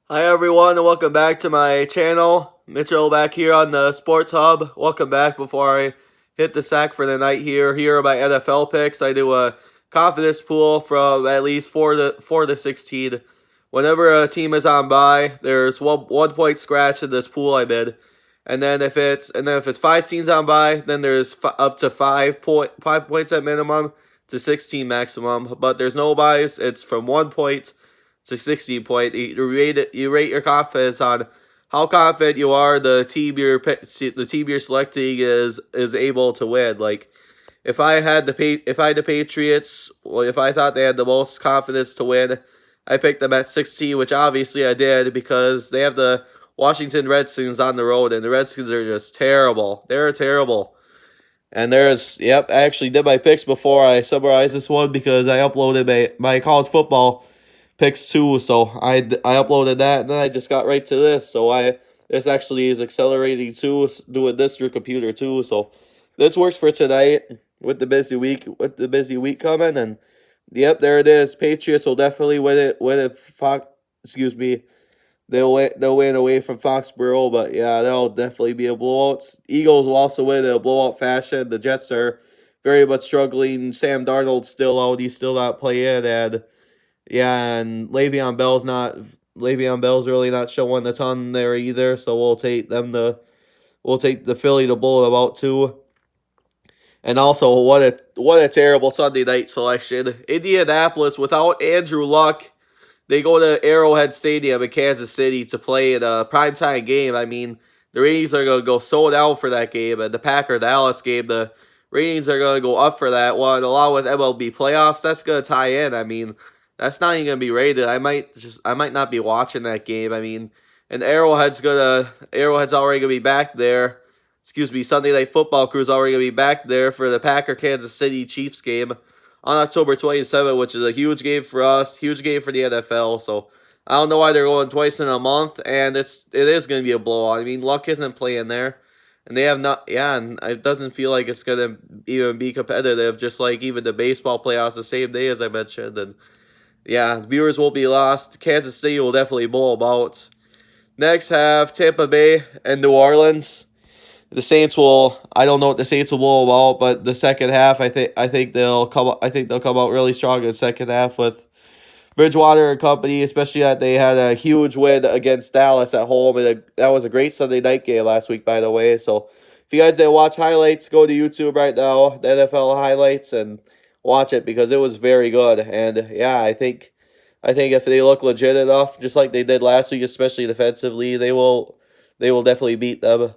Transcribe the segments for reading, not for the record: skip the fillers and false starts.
Hi everyone and welcome back to my channel. Mitchell back here on the Sports Hub. Welcome back. Before I hit the sack for the night here are my NFL picks. I do a confidence pool from at least 4 to 16. Whenever a team is on bye, there's one point scratch in this pool I made. And then if it's five teams on bye, then there's up to 5 points at minimum to 16 maximum. But there's no buys. It's from 1 point to 60 point. You rate your confidence on how confident you are the team you're selecting is able to win. Like if I had the Patriots, well, if I thought they had the most confidence to win, I picked them at 16, which obviously I did because they have the Washington Redskins on the road, and the Redskins are just terrible. They're terrible. And I actually did my picks before I summarized this one because I uploaded my college football picks too. So I uploaded that, and then I just got right to this. This actually is accelerating too, doing this through computer too. So this works for tonight with the busy week coming, and yep, there it is. Patriots will definitely win it. Excuse me. They'll win away from Foxborough, but yeah, that'll definitely be a blowout. Eagles will also win in a blowout fashion. The Jets are very much struggling. Sam Darnold's still out; he's still not playing, and yeah, and Le'Veon Bell's really not showing a ton there either. So we'll take the Philly to blow them out too. And also, what a terrible Sunday night selection. Indianapolis without Andrew Luck, they go to Arrowhead Stadium in Kansas City to play in a primetime game. I mean, the ratings are going to go so down for that game. And the Packer-Dallas game, the ratings are going to go up for that one. Along with MLB playoffs, that's going to tie in. I mean, that's not even going to be rated. I might not be watching that game. I mean, and Arrowhead's already going to be back there. Excuse me, Sunday Night Football crew's already going to be back there for the Packer-Kansas City Chiefs game on October 27th, which is a huge game for us, huge game for the NFL. So I don't know why they're going twice in a month, and it is going to be a blowout. I mean, Luck isn't playing there, and they have not. Yeah, and it doesn't feel like it's going to even be competitive. Just like even the baseball playoffs the same day as I mentioned, and yeah, viewers will be lost. Kansas City will definitely blow them out. Next, have Tampa Bay and New Orleans. The Saints will. I don't know what the Saints will blow about, but the second half, I think they'll come. I think they'll come out really strong in the second half with Bridgewater and company, especially that they had a huge win against Dallas at home, and that was a great Sunday night game last week, by the way. So if you guys didn't watch highlights, go to YouTube right now, the NFL highlights, and watch it because it was very good. And yeah, I think if they look legit enough, just like they did last week, especially defensively, they will definitely beat them.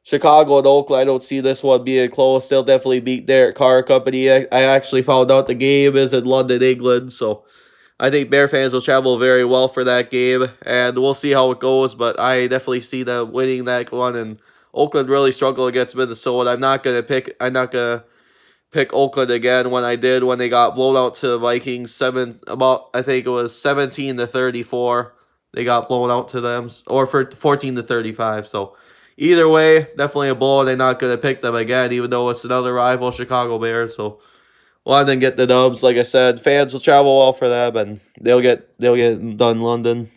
Chicago and Oakland, I don't see this one being close. They'll definitely beat Derek Carr company. I actually found out the game is in London, England, so I think Bear fans will travel very well for that game, and we'll see how it goes, but I definitely see them winning that one, and Oakland really struggled against Minnesota. I'm not gonna pick Oakland again when they got blown out to the Vikings I think it was 17-34. They got blown out to them, or for 14-35. So either way, definitely a blow. They're not gonna pick them again, even though it's another rival, Chicago Bears. So we'll have them get the dubs. Like I said, fans will travel well for them, and they'll get done in London.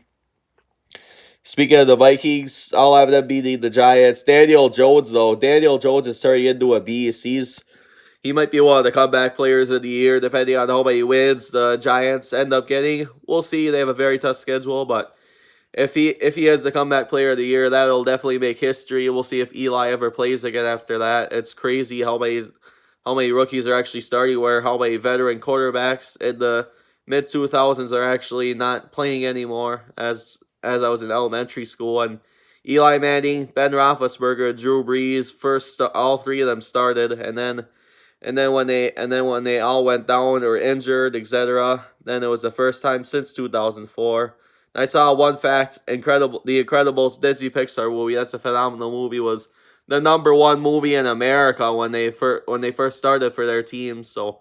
Speaking of the Vikings, I'll have them beating the Giants. Daniel Jones is turning into a beast. He might be one of the comeback players of the year, depending on how many wins the Giants end up getting. We'll see. They have a very tough schedule, but if he has the comeback player of the year, that'll definitely make history. We'll see if Eli ever plays again after that. It's crazy how many rookies are actually starting, where how many veteran quarterbacks in the mid 2000s are actually not playing anymore. As I was in elementary school, and Eli Manning, Ben Roethlisberger, Drew Brees, all three of them started, and then when they all went down or injured, etc., then it was the first time since 2004. I saw one fact, The Incredibles Disney Pixar movie. That's a phenomenal movie. Was the number one movie in America when they first started for their team. So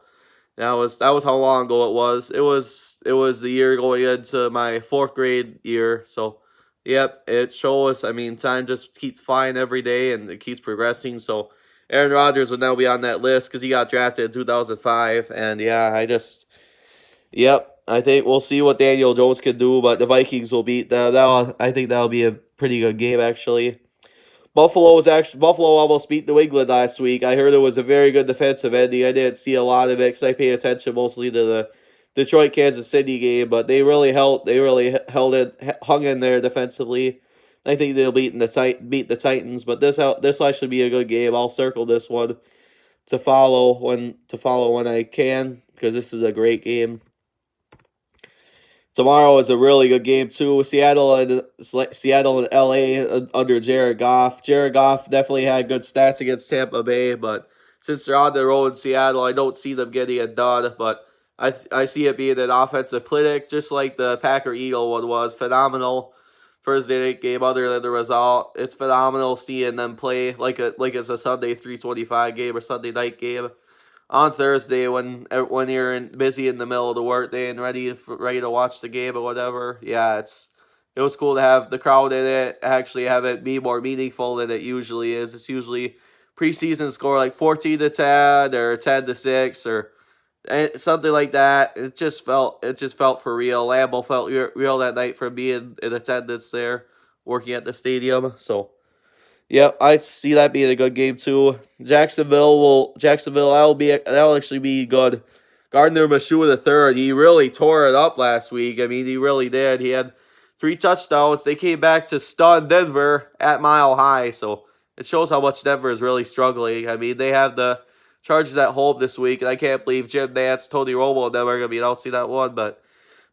that was how long ago it was. It was the year going into my fourth grade year. So yep, it shows. I mean, time just keeps flying every day, and it keeps progressing. So Aaron Rodgers would now be on that list because he got drafted in 2005. And yeah, yep. I think we'll see what Daniel Jones can do, but the Vikings will beat them. I think that'll be a pretty good game, actually. Buffalo almost beat New England last week. I heard it was a very good defensive ending. I didn't see a lot of it because I paid attention mostly to the Detroit Kansas City game, but hung in there defensively. I think they'll beat the Titans, but this will actually be a good game. I'll circle this one to follow when I can because this is a great game. Tomorrow is a really good game too. Seattle and LA under Jared Goff. Jared Goff definitely had good stats against Tampa Bay, but since they're on the road in Seattle, I don't see them getting it done. But I see it being an offensive clinic, just like the Packer Eagle one was. Phenomenal Thursday night game. Other than the result, it's phenomenal seeing them play like it's a Sunday 3:25 game or Sunday night game on Thursday when you're busy in the middle of the workday and ready to watch the game or whatever. Yeah, it was cool to have the crowd in it, actually have it be more meaningful than it usually is. It's usually preseason score like 14-10 or 10-6 or something like that. It just felt for real. Lambeau felt real that night for being in attendance there, working at the stadium. So yep, I see that being a good game too. Jacksonville that'll actually be good. Gardner Minshew III, he really tore it up last week. I mean, he really did. He had 3 touchdowns. They came back to stun Denver at Mile High, so it shows how much Denver is really struggling. I mean, they have the Chargers at home this week, and I can't believe Jim Nantz, Tony Romo, and them are gonna be out see that one, but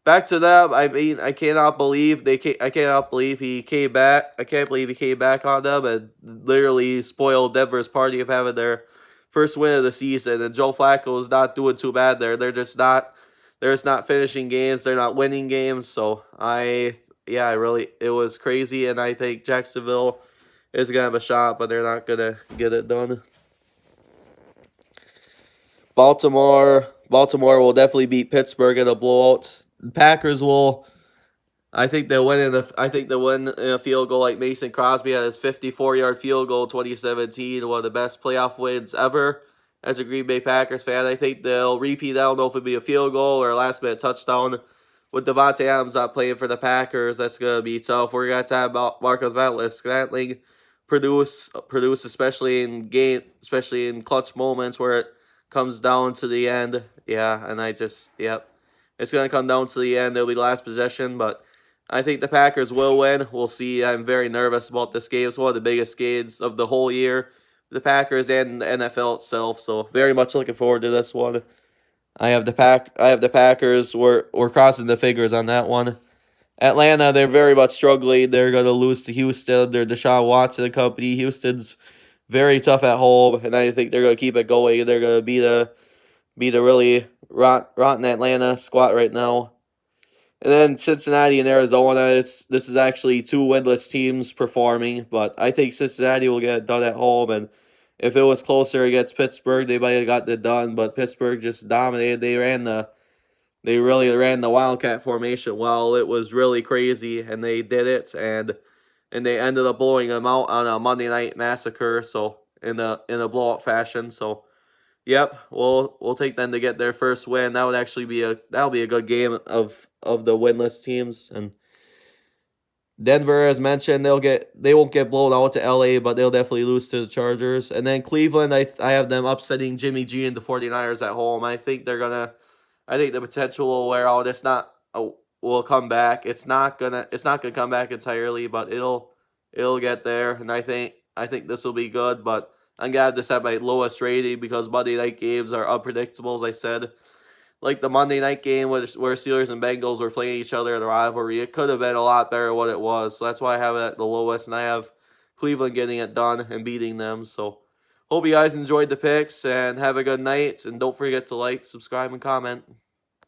back to them. I mean, I cannot believe he came back. I can't believe he came back on them and literally spoiled Denver's party of having their first win of the season. And Joe Flacco is not doing too bad there. They're just not finishing games. They're not winning games. So it was crazy. And I think Jacksonville is gonna have a shot, but they're not gonna get it done. Baltimore will definitely beat Pittsburgh in a blowout. Packers will. I think they'll win in a field goal like Mason Crosby had his 54-yard field goal in 2017, one of the best playoff wins ever. As a Green Bay Packers fan, I think they'll repeat. I don't know if it'll be a field goal or a last-minute touchdown. With Devontae Adams not playing for the Packers, that's gonna be tough. We're gonna talk about Marcus Scantling produce, especially in clutch moments where it comes down to the end. Yeah, and it's going to come down to the end. It'll be the last possession, but I think the Packers will win. We'll see. I'm very nervous about this game. It's one of the biggest games of the whole year. The Packers and the NFL itself, so very much looking forward to this one. I have the Packers. We're crossing the fingers on that one. Atlanta, they're very much struggling. They're going to lose to Houston. They're Deshaun Watson and company. Houston's very tough at home, and I think they're going to keep it going. They're going to beat a really rotten Atlanta squad right now. And then Cincinnati and Arizona, this is actually 2 winless teams performing, but I think Cincinnati will get it done at home, and if it was closer against Pittsburgh, they might have gotten it done, but Pittsburgh just dominated. They really ran the Wildcat formation well. It was really crazy, and they did it, and they ended up blowing them out on a Monday Night Massacre, so in a blowout fashion. So, yep, we'll take them to get their first win. That would actually be a good game of the winless teams. And Denver, as mentioned, they won't get blown out to LA, but they'll definitely lose to the Chargers. And then Cleveland, I have them upsetting Jimmy G and the 49ers at home. I think the potential will wear out. Will come back. It's not gonna come back entirely, but it'll get there. And I think this will be good, but I'm gonna have this at my lowest rating because Monday night games are unpredictable, as I said. Like the Monday night game where Steelers and Bengals were playing each other in a rivalry, it could have been a lot better what it was. So that's why I have it at the lowest, and I have Cleveland getting it done and beating them. So hope you guys enjoyed the picks and have a good night. And don't forget to like, subscribe, and comment.